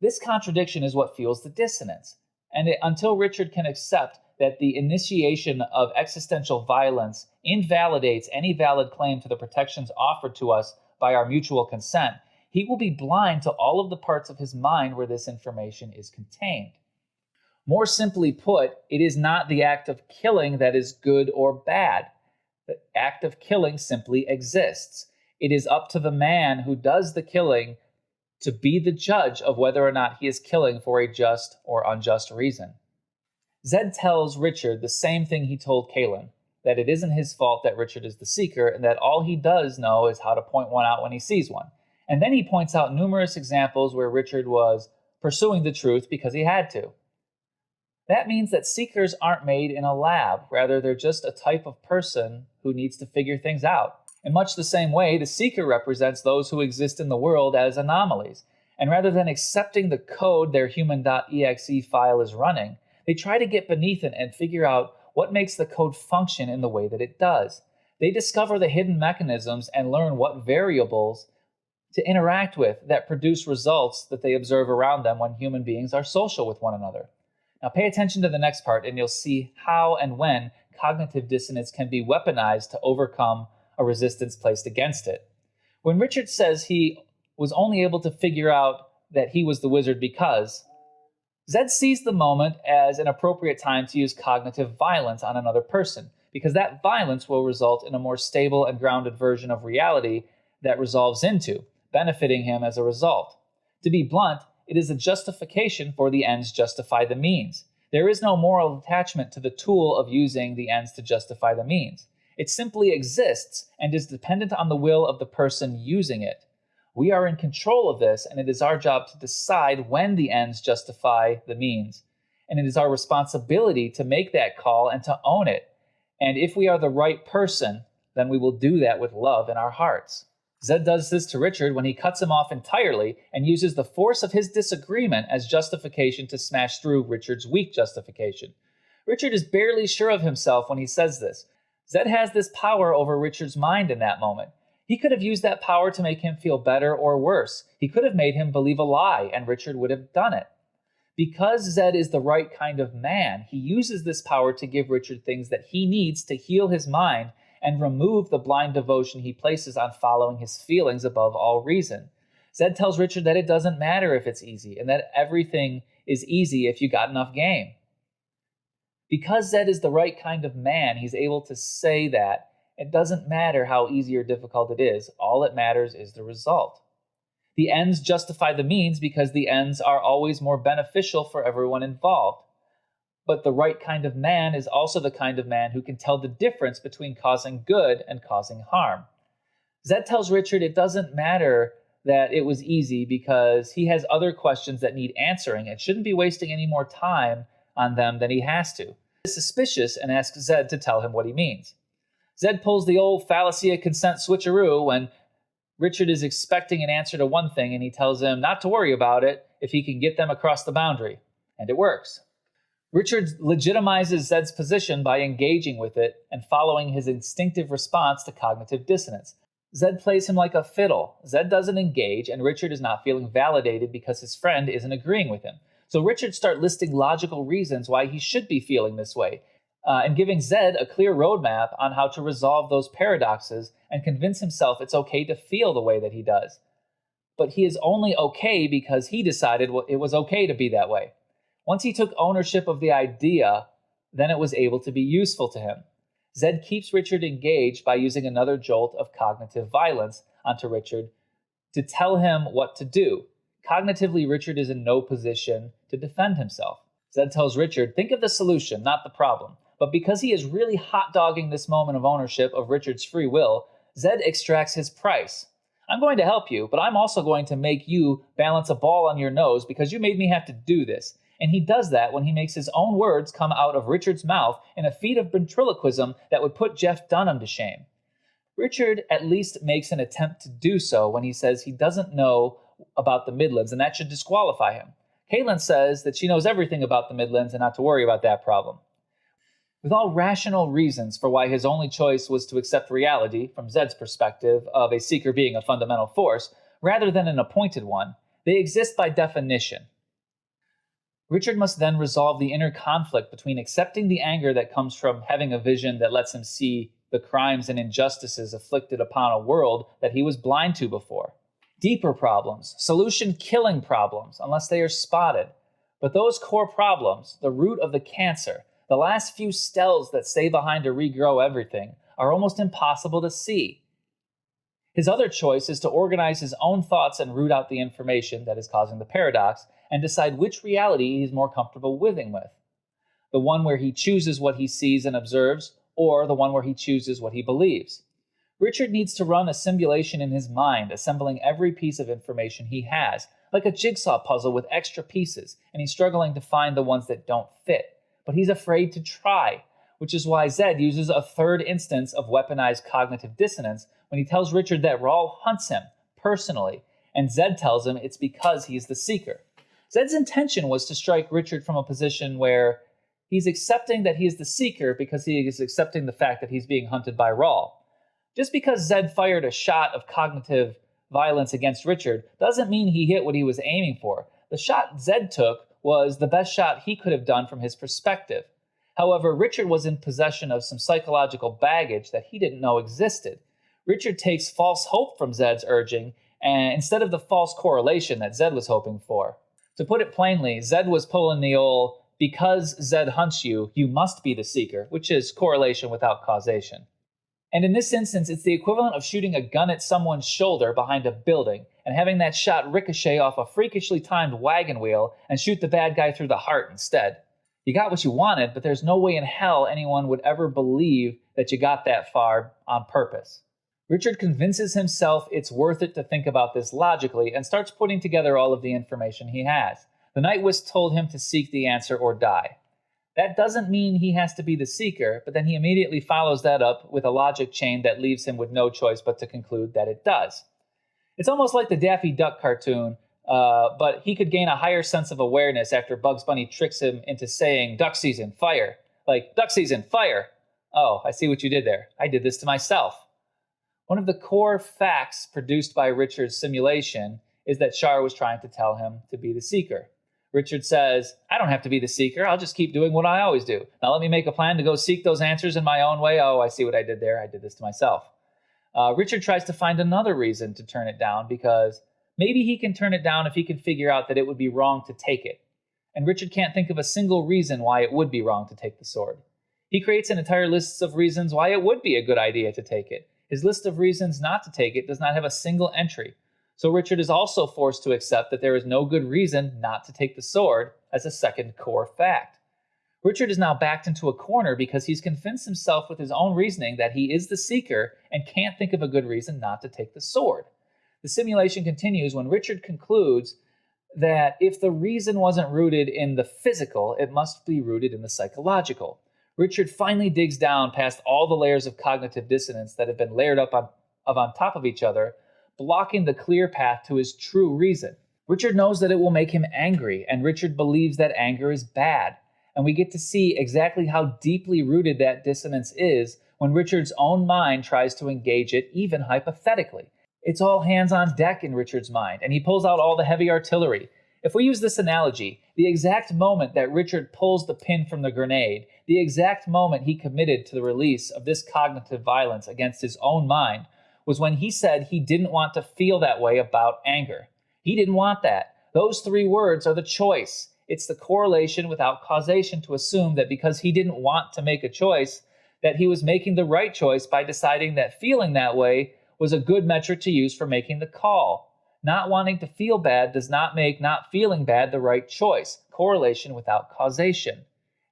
This contradiction is what fuels the dissonance, and until Richard can accept that the initiation of existential violence invalidates any valid claim to the protections offered to us by our mutual consent, he will be blind to all of the parts of his mind where this information is contained. More simply put, it is not the act of killing that is good or bad. The act of killing simply exists. It is up to the man who does the killing to be the judge of whether or not he is killing for a just or unjust reason. Zedd tells Richard the same thing he told Kahlan, that it isn't his fault that Richard is the seeker and that all he does know is how to point one out when he sees one. And then he points out numerous examples where Richard was pursuing the truth because he had to. That means that seekers aren't made in a lab, rather they're just a type of person who needs to figure things out. In much the same way, the seeker represents those who exist in the world as anomalies. And rather than accepting the code their human.exe file is running, they try to get beneath it and figure out what makes the code function in the way that it does. They discover the hidden mechanisms and learn what variables to interact with that produce results that they observe around them when human beings are social with one another. Now pay attention to the next part and you'll see how and when cognitive dissonance can be weaponized to overcome a resistance placed against it. When Richard says he was only able to figure out that he was the wizard because, Zedd sees the moment as an appropriate time to use cognitive violence on another person, because that violence will result in a more stable and grounded version of reality that resolves into, benefiting him as a result. To be blunt, it is a justification for the ends justify the means. There is no moral attachment to the tool of using the ends to justify the means. It simply exists and is dependent on the will of the person using it. We are in control of this, and it is our job to decide when the ends justify the means. And it is our responsibility to make that call and to own it. And if we are the right person, then we will do that with love in our hearts. Zedd does this to Richard when he cuts him off entirely and uses the force of his disagreement as justification to smash through Richard's weak justification. Richard is barely sure of himself when he says this. Zedd has this power over Richard's mind in that moment. He could have used that power to make him feel better or worse. He could have made him believe a lie, and Richard would have done it. Because Zedd is the right kind of man, he uses this power to give Richard things that he needs to heal his mind and remove the blind devotion he places on following his feelings above all reason. Zedd tells Richard that it doesn't matter if it's easy, and that everything is easy if you got enough game. Because Zedd is the right kind of man, he's able to say that it doesn't matter how easy or difficult it is, all that matters is the result. The ends justify the means because the ends are always more beneficial for everyone involved. But the right kind of man is also the kind of man who can tell the difference between causing good and causing harm. Zedd tells Richard it doesn't matter that it was easy because he has other questions that need answering and shouldn't be wasting any more time on them than he has to. He is suspicious and asks Zedd to tell him what he means. Zedd pulls the old fallacy of consent switcheroo when Richard is expecting an answer to one thing and he tells him not to worry about it if he can get them across the boundary. And it works. Richard legitimizes Zedd's position by engaging with it and following his instinctive response to cognitive dissonance. Zedd plays him like a fiddle. Zedd doesn't engage, and Richard is not feeling validated because his friend isn't agreeing with him. So Richard starts listing logical reasons why he should be feeling this way, and giving Zedd a clear roadmap on how to resolve those paradoxes and convince himself it's okay to feel the way that he does. But he is only okay because he decided it was okay to be that way. Once he took ownership of the idea, then it was able to be useful to him. Zedd keeps Richard engaged by using another jolt of cognitive violence onto Richard to tell him what to do. Cognitively, Richard is in no position to defend himself. Zedd tells Richard, think of the solution, not the problem. But because he is really hot-dogging this moment of ownership of Richard's free will, Zedd extracts his price. I'm going to help you, but I'm also going to make you balance a ball on your nose because you made me have to do this. And he does that when he makes his own words come out of Richard's mouth in a feat of ventriloquism that would put Jeff Dunham to shame. Richard at least makes an attempt to do so when he says he doesn't know about the Midlands, and that should disqualify him. Kahlan says that she knows everything about the Midlands and not to worry about that problem. With all rational reasons for why his only choice was to accept reality, from Zedd's perspective, of a seeker being a fundamental force, rather than an appointed one, they exist by definition. Richard must then resolve the inner conflict between accepting the anger that comes from having a vision that lets him see the crimes and injustices afflicted upon a world that he was blind to before. Deeper problems, solution-killing problems, unless they are spotted. But those core problems, the root of the cancer, the last few stems that stay behind to regrow everything, are almost impossible to see. His other choice is to organize his own thoughts and root out the information that is causing the paradox, and decide which reality he's more comfortable living with. The one where he chooses what he sees and observes, or the one where he chooses what he believes. Richard needs to run a simulation in his mind, assembling every piece of information he has, like a jigsaw puzzle with extra pieces, and he's struggling to find the ones that don't fit. But he's afraid to try, which is why Zedd uses a third instance of weaponized cognitive dissonance when he tells Richard that Rahl hunts him, personally, and Zedd tells him it's because he's the seeker. Zedd's intention was to strike Richard from a position where he's accepting that he is the seeker because he is accepting the fact that he's being hunted by Rahl. Just because Zedd fired a shot of cognitive violence against Richard doesn't mean he hit what he was aiming for. The shot Zedd took was the best shot he could have done from his perspective. However, Richard was in possession of some psychological baggage that he didn't know existed. Richard takes false hope from Zedd's urging, and instead of the false correlation that Zedd was hoping for. To put it plainly, Zedd was pulling the old, because Zedd hunts you, you must be the seeker, which is correlation without causation. And in this instance, it's the equivalent of shooting a gun at someone's shoulder behind a building and having that shot ricochet off a freakishly timed wagon wheel and shoot the bad guy through the heart instead. You got what you wanted, but there's no way in hell anyone would ever believe that you got that far on purpose. Richard convinces himself it's worth it to think about this logically and starts putting together all of the information he has. The Night Wisp told him to seek the answer or die. That doesn't mean he has to be the seeker, but then he immediately follows that up with a logic chain that leaves him with no choice but to conclude that it does. It's almost like the Daffy Duck cartoon, but he could gain a higher sense of awareness after Bugs Bunny tricks him into saying, "Duck season, fire." Like, "Duck season, fire." Oh, I see what you did there. I did this to myself. One of the core facts produced by Richard's simulation is that Shar was trying to tell him to be the seeker. Richard says, I don't have to be the seeker. I'll just keep doing what I always do. Now let me make a plan to go seek those answers in my own way. Oh, I see what I did there. I did this to myself. Richard tries to find another reason to turn it down because maybe he can turn it down if he can figure out that it would be wrong to take it. And Richard can't think of a single reason why it would be wrong to take the sword. He creates an entire list of reasons why it would be a good idea to take it. His list of reasons not to take it does not have a single entry. So Richard is also forced to accept that there is no good reason not to take the sword as a second core fact. Richard is now backed into a corner because he's convinced himself with his own reasoning that he is the seeker and can't think of a good reason not to take the sword. The simulation continues when Richard concludes that if the reason wasn't rooted in the physical, it must be rooted in the psychological. Richard finally digs down past all the layers of cognitive dissonance that have been layered up on top of each other, blocking the clear path to his true reason. Richard knows that it will make him angry, and Richard believes that anger is bad. And we get to see exactly how deeply rooted that dissonance is when Richard's own mind tries to engage it, even hypothetically. It's all hands on deck in Richard's mind, and he pulls out all the heavy artillery. If we use this analogy, the exact moment that Richard pulls the pin from the grenade, the exact moment he committed to the release of this cognitive violence against his own mind, was when he said he didn't want to feel that way about anger. He didn't want that. Those three words are the choice. It's the correlation without causation to assume that because he didn't want to make a choice, that he was making the right choice by deciding that feeling that way was a good metric to use for making the call. Not wanting to feel bad does not make not feeling bad the right choice. Correlation without causation.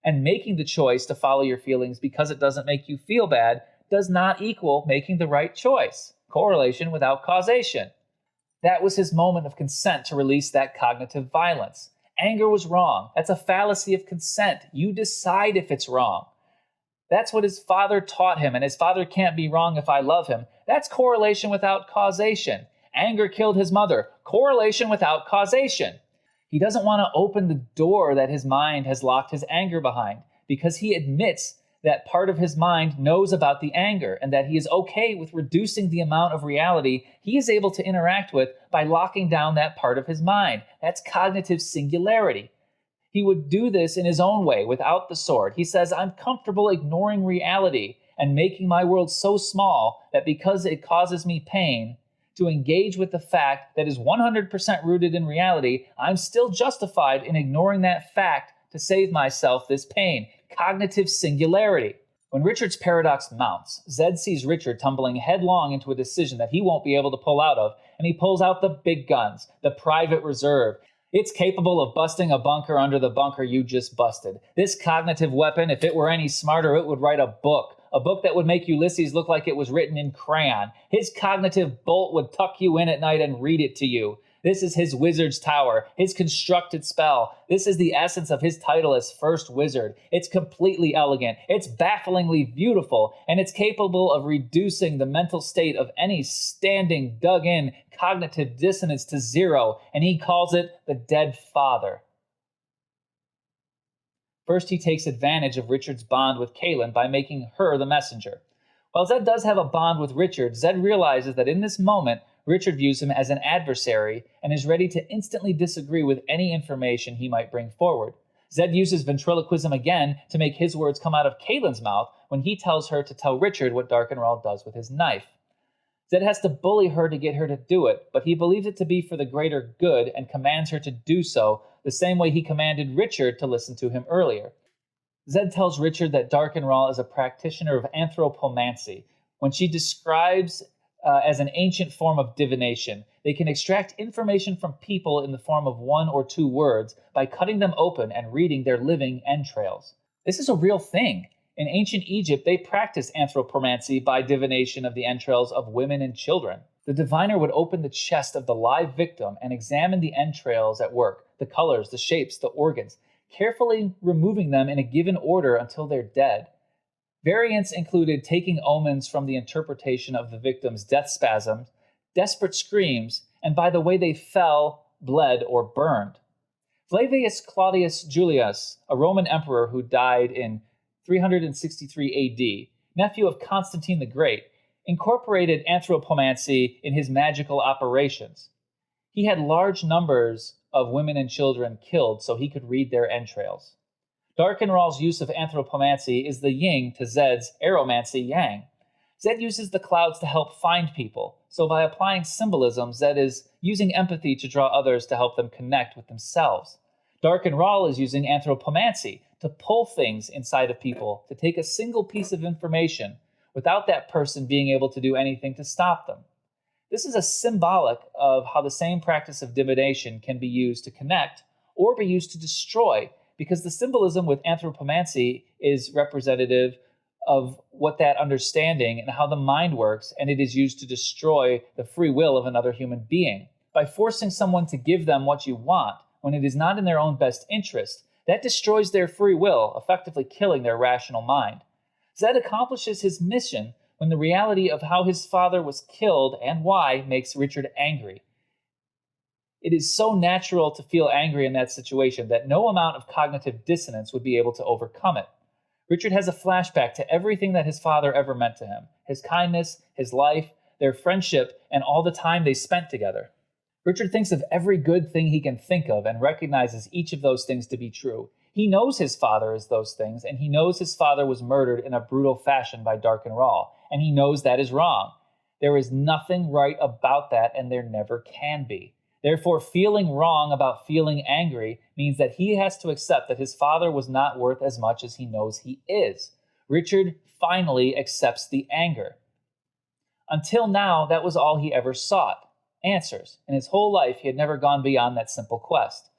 And making the choice to follow your feelings because it doesn't make you feel bad does not equal making the right choice. Correlation without causation. That was his moment of consent to release that cognitive violence. Anger was wrong. That's a fallacy of consent. You decide if it's wrong. That's what his father taught him, and his father can't be wrong if I love him. That's correlation without causation. Anger killed his mother. Correlation without causation. He doesn't want to open the door that his mind has locked his anger behind because he admits that part of his mind knows about the anger and that he is okay with reducing the amount of reality he is able to interact with by locking down that part of his mind. That's cognitive singularity. He would do this in his own way without the sword. He says, I'm comfortable ignoring reality and making my world so small that because it causes me pain, to engage with the fact that is 100% rooted in reality, I'm still justified in ignoring that fact to save myself this pain. Cognitive singularity. When Richard's paradox mounts, Zedd sees Richard tumbling headlong into a decision that he won't be able to pull out of, and he pulls out the big guns, the private reserve. It's capable of busting a bunker under the bunker you just busted. This cognitive weapon, if it were any smarter, it would write a book that would make Ulysses look like it was written in crayon. His cognitive bolt would tuck you in at night and read it to you. This is his wizard's tower, his constructed spell. This is the essence of his title as first wizard. It's completely elegant, it's bafflingly beautiful, and it's capable of reducing the mental state of any standing, dug-in cognitive dissonance to zero, and he calls it the dead father. First, he takes advantage of Richard's bond with Kahlan by making her the messenger. While Zedd does have a bond with Richard, Zedd realizes that in this moment, Richard views him as an adversary and is ready to instantly disagree with any information he might bring forward. Zedd uses ventriloquism again to make his words come out of Kahlan's mouth when he tells her to tell Richard what Darken Rahl does with his knife. Zedd has to bully her to get her to do it, but he believes it to be for the greater good and commands her to do so the same way he commanded Richard to listen to him earlier. Zedd tells Richard that Darken Rahl is a practitioner of anthropomancy. When she describes as an ancient form of divination, they can extract information from people in the form of 1 or 2 words by cutting them open and reading their living entrails. This is a real thing. In ancient Egypt, they practiced anthropomancy by divination of the entrails of women and children. The diviner would open the chest of the live victim and examine the entrails at work, the colors, the shapes, the organs, carefully removing them in a given order until they're dead. Variants included taking omens from the interpretation of the victim's death spasms, desperate screams, and by the way they fell, bled, or burned. Flavius Claudius Julius, a Roman emperor who died in 363 AD, nephew of Constantine the Great, incorporated anthropomancy in his magical operations. He had large numbers of women and children killed so he could read their entrails. Darken Rahl's use of anthropomancy is the yin to Zedd's aromancy yang. Zedd uses the clouds to help find people, so by applying symbolism, Zedd is using empathy to draw others to help them connect with themselves. Darken Rahl is using anthropomancy to pull things inside of people, to take a single piece of information without that person being able to do anything to stop them. This is a symbolic of how the same practice of divination can be used to connect or be used to destroy, because the symbolism with anthropomancy is representative of what that understanding and how the mind works, and it is used to destroy the free will of another human being. By forcing someone to give them what you want when it is not in their own best interest, that destroys their free will, effectively killing their rational mind. Zedd accomplishes his mission when the reality of how his father was killed and why makes Richard angry. It is so natural to feel angry in that situation that no amount of cognitive dissonance would be able to overcome it. Richard has a flashback to everything that his father ever meant to him, his kindness, his life, their friendship, and all the time they spent together. Richard thinks of every good thing he can think of and recognizes each of those things to be true. He knows his father is those things, and he knows his father was murdered in a brutal fashion by Darken Rahl, and he knows that is wrong. There is nothing right about that, and there never can be. Therefore, feeling wrong about feeling angry means that he has to accept that his father was not worth as much as he knows he is. Richard finally accepts the anger. Until now, that was all he ever sought, answers. In his whole life, he had never gone beyond that simple quest.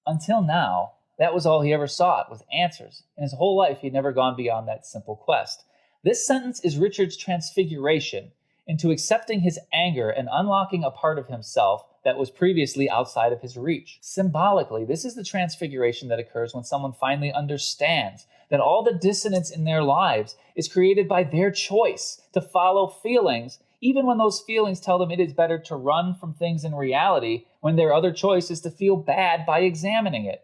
Until now, that was all he ever sought, was answers. In his whole life, he had never gone beyond that simple quest. This sentence is Richard's transfiguration into accepting his anger and unlocking a part of himself that was previously outside of his reach. Symbolically, this is the transfiguration that occurs when someone finally understands that all the dissonance in their lives is created by their choice to follow feelings, even when those feelings tell them it is better to run from things in reality, when their other choice is to feel bad by examining it.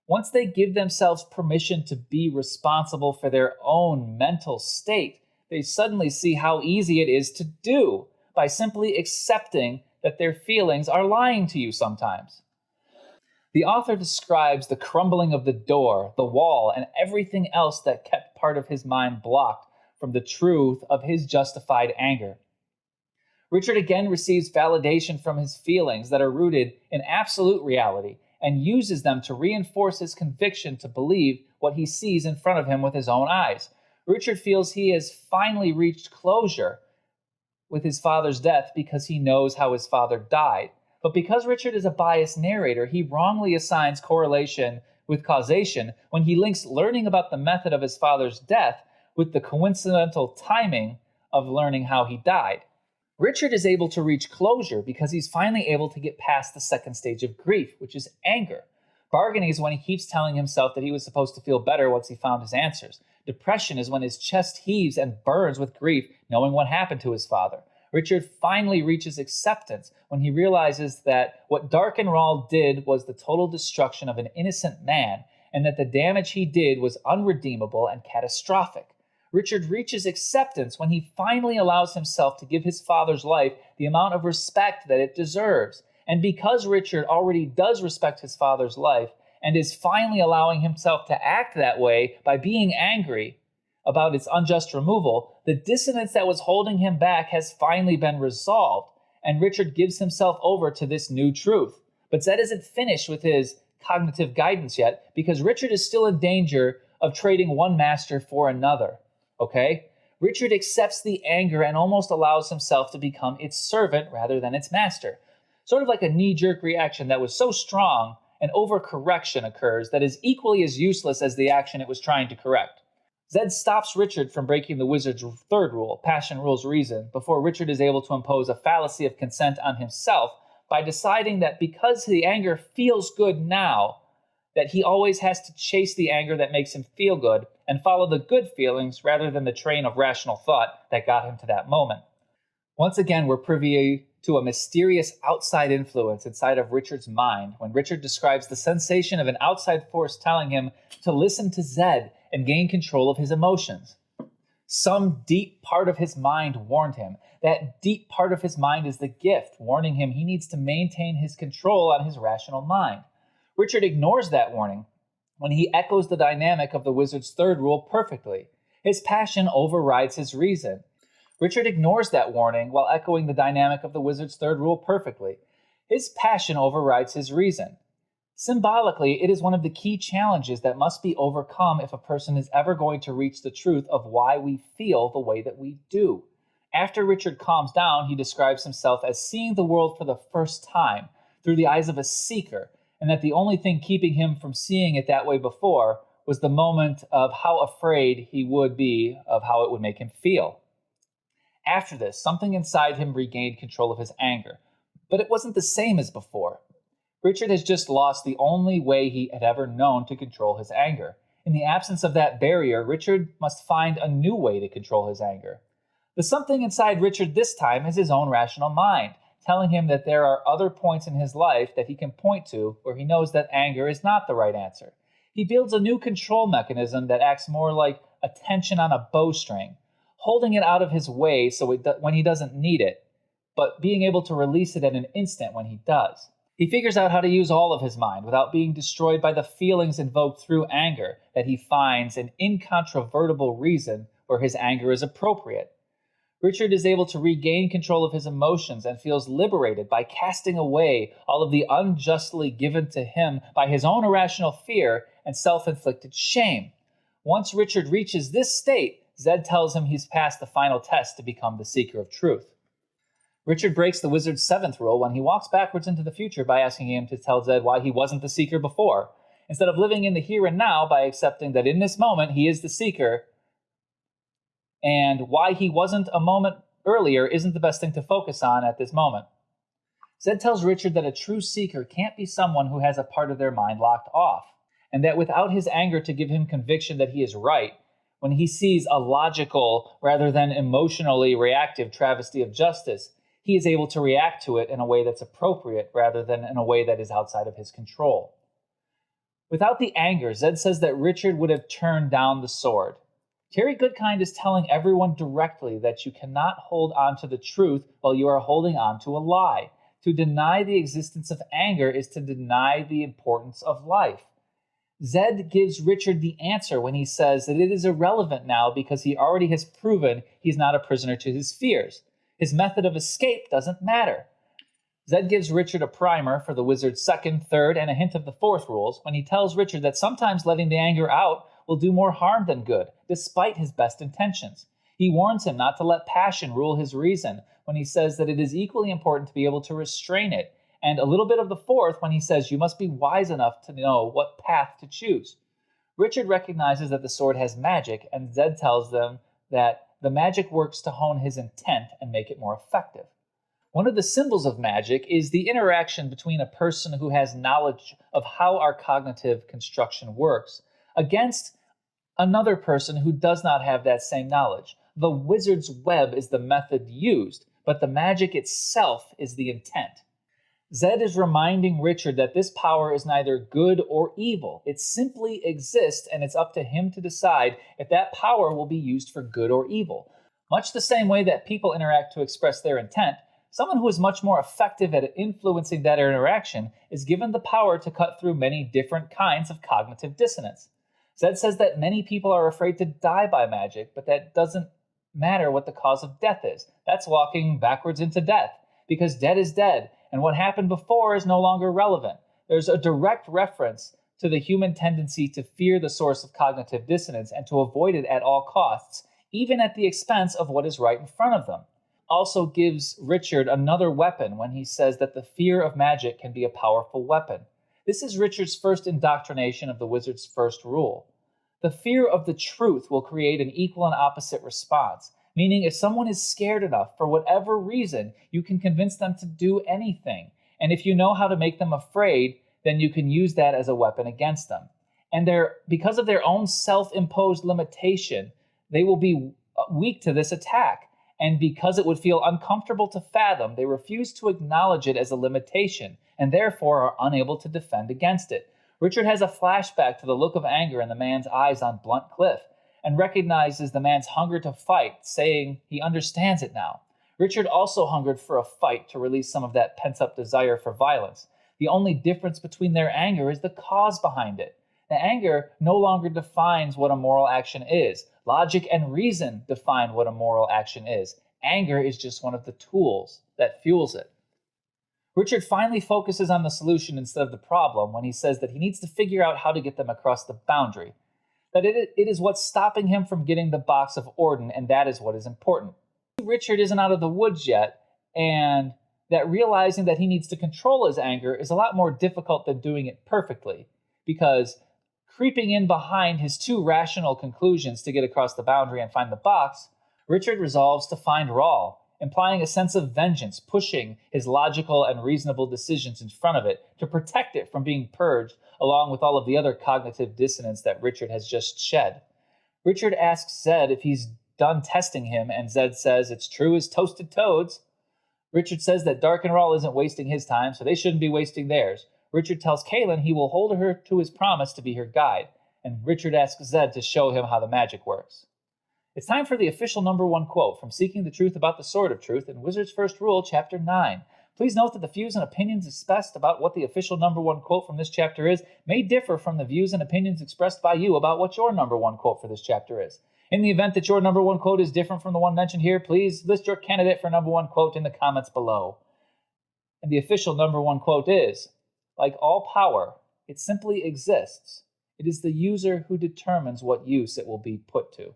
Once they give themselves permission to be responsible for their own mental state, they suddenly see how easy it is to do by simply accepting that their feelings are lying to you sometimes. The author describes the crumbling of the door, the wall, and everything else that kept part of his mind blocked from the truth of his justified anger. Richard again receives validation from his feelings that are rooted in absolute reality and uses them to reinforce his conviction to believe what he sees in front of him with his own eyes. Richard feels he has finally reached closure with his father's death because he knows how his father died. But because Richard is a biased narrator, he wrongly assigns correlation with causation when he links learning about the method of his father's death with the coincidental timing of learning how he died. Richard is able to reach closure because he's finally able to get past the second stage of grief, which is anger. Bargaining is when he keeps telling himself that he was supposed to feel better once he found his answers. Depression is when his chest heaves and burns with grief, knowing what happened to his father. Richard finally reaches acceptance when he realizes that what Darken Rahl did was the total destruction of an innocent man, and that the damage he did was unredeemable and catastrophic. Richard reaches acceptance when he finally allows himself to give his father's life the amount of respect that it deserves. And because Richard already does respect his father's life and is finally allowing himself to act that way by being angry about its unjust removal, the dissonance that was holding him back has finally been resolved, and Richard gives himself over to this new truth. But Zedd isn't finished with his cognitive guidance yet, because Richard is still in danger of trading one master for another. Okay? Richard accepts the anger and almost allows himself to become its servant rather than its master. Sort of like a knee-jerk reaction that was so strong, an overcorrection occurs that is equally as useless as the action it was trying to correct. Zedd stops Richard from breaking the wizard's third rule, passion rules reason, before Richard is able to impose a fallacy of consent on himself by deciding that because the anger feels good now, that he always has to chase the anger that makes him feel good and follow the good feelings rather than the train of rational thought that got him to that moment. Once again, we're privy to a mysterious outside influence inside of Richard's mind when Richard describes the sensation of an outside force telling him to listen to Zedd and gain control of his emotions. Some deep part of his mind warned him. That deep part of his mind is the gift, warning him he needs to maintain his control on his rational mind. Richard ignores that warning when he echoes the dynamic of the wizard's third rule perfectly. His passion overrides his reason. Richard ignores that warning while echoing the dynamic of the wizard's third rule perfectly. His passion overrides his reason. Symbolically, it is one of the key challenges that must be overcome if a person is ever going to reach the truth of why we feel the way that we do. After Richard calms down, he describes himself as seeing the world for the first time through the eyes of a seeker, and that the only thing keeping him from seeing it that way before was the moment of how afraid he would be of how it would make him feel. After this, something inside him regained control of his anger, but it wasn't the same as before. Richard has just lost the only way he had ever known to control his anger. In the absence of that barrier, Richard must find a new way to control his anger. The something inside Richard this time is his own rational mind, telling him that there are other points in his life that he can point to where he knows that anger is not the right answer. He builds a new control mechanism that acts more like a tension on a bowstring, holding it out of his way when he doesn't need it, but being able to release it at an instant when he does. He figures out how to use all of his mind without being destroyed by the feelings invoked through anger, that he finds an incontrovertible reason where his anger is appropriate. Richard is able to regain control of his emotions and feels liberated by casting away all of the unjustly given to him by his own irrational fear and self-inflicted shame. Once Richard reaches this state, Zedd tells him he's passed the final test to become the seeker of truth. Richard breaks the wizard's seventh rule when he walks backwards into the future by asking him to tell Zedd why he wasn't the seeker before, instead of living in the here and now by accepting that in this moment he is the seeker, and why he wasn't a moment earlier isn't the best thing to focus on at this moment. Zedd tells Richard that a true seeker can't be someone who has a part of their mind locked off, and that without his anger to give him conviction that he is right, when he sees a logical rather than emotionally reactive travesty of justice, he is able to react to it in a way that's appropriate rather than in a way that is outside of his control. Without the anger, Zedd says that Richard would have turned down the sword. Terry Goodkind is telling everyone directly that you cannot hold on to the truth while you are holding on to a lie. To deny the existence of anger is to deny the importance of life. Zedd gives Richard the answer when he says that it is irrelevant now because he already has proven he's not a prisoner to his fears. His method of escape doesn't matter. Zedd gives Richard a primer for the wizard's second, third, and a hint of the fourth rules when he tells Richard that sometimes letting the anger out will do more harm than good, despite his best intentions. He warns him not to let passion rule his reason when he says that it is equally important to be able to restrain it, and a little bit of the fourth when he says you must be wise enough to know what path to choose. Richard recognizes that the sword has magic, and Zedd tells them that the magic works to hone his intent and make it more effective. One of the symbols of magic is the interaction between a person who has knowledge of how our cognitive construction works against another person who does not have that same knowledge. The wizard's web is the method used, but the magic itself is the intent. Zedd is reminding Richard that this power is neither good or evil. It simply exists, and it's up to him to decide if that power will be used for good or evil. Much the same way that people interact to express their intent, someone who is much more effective at influencing that interaction is given the power to cut through many different kinds of cognitive dissonance. Zedd says that many people are afraid to die by magic, but that doesn't matter what the cause of death is. That's walking backwards into death, because dead is dead, and what happened before is no longer relevant. There's a direct reference to the human tendency to fear the source of cognitive dissonance and to avoid it at all costs, even at the expense of what is right in front of them. Also gives Richard another weapon when he says that the fear of magic can be a powerful weapon. This is Richard's first indoctrination of the wizard's first rule. The fear of the truth will create an equal and opposite response, meaning if someone is scared enough for whatever reason, you can convince them to do anything. And if you know how to make them afraid, then you can use that as a weapon against them. And because of their own self-imposed limitation, they will be weak to this attack. And because it would feel uncomfortable to fathom, they refuse to acknowledge it as a limitation, and therefore are unable to defend against it. Richard has a flashback to the look of anger in the man's eyes on Blunt Cliff, and recognizes the man's hunger to fight, saying he understands it now. Richard also hungered for a fight to release some of that pent-up desire for violence. The only difference between their anger is the cause behind it. The anger no longer defines what a moral action is. Logic and reason define what a moral action is. Anger is just one of the tools that fuels it. Richard finally focuses on the solution instead of the problem when he says that he needs to figure out how to get them across the boundary. That it is what's stopping him from getting the box of orden, and that is what is important. Richard isn't out of the woods yet, and that realizing that he needs to control his anger is a lot more difficult than doing it perfectly, because creeping in behind his two rational conclusions to get across the boundary and find the box, Richard resolves to find Rahl, implying a sense of vengeance, pushing his logical and reasonable decisions in front of it to protect it from being purged, along with all of the other cognitive dissonance that Richard has just shed. Richard asks Zedd if he's done testing him, and Zedd says it's true as toasted toads. Richard says that Darken Rahl isn't wasting his time, so they shouldn't be wasting theirs. Richard tells Kahlan he will hold her to his promise to be her guide, and Richard asks Zedd to show him how the magic works. It's time for the official #1 quote from Seeking the Truth About the Sword of Truth in Wizard's First Rule, Chapter 9. Please note that the views and opinions expressed about what the official #1 quote from this chapter is may differ from the views and opinions expressed by you about what your #1 quote for this chapter is. In the event that your #1 quote is different from the one mentioned here, please list your candidate for #1 quote in the comments below. And the official #1 quote is, like all power, it simply exists. It is the user who determines what use it will be put to.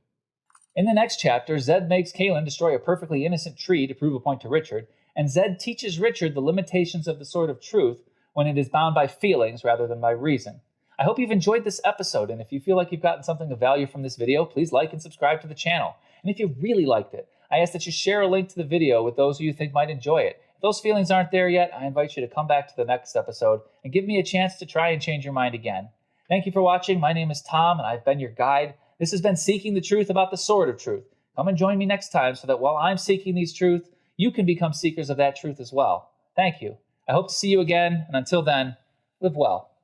In the next chapter, Zedd makes Kahlan destroy a perfectly innocent tree to prove a point to Richard, and Zedd teaches Richard the limitations of the Sword of Truth when it is bound by feelings rather than by reason. I hope you've enjoyed this episode, and if you feel like you've gotten something of value from this video, please like and subscribe to the channel. And if you really liked it, I ask that you share a link to the video with those who you think might enjoy it. If those feelings aren't there yet, I invite you to come back to the next episode and give me a chance to try and change your mind again. Thank you for watching. My name is Tom, and I've been your guide. This has been Seeking the Truth About the Sword of Truth. Come and join me next time so that while I'm seeking these truths, you can become seekers of that truth as well. Thank you. I hope to see you again, and until then, live well.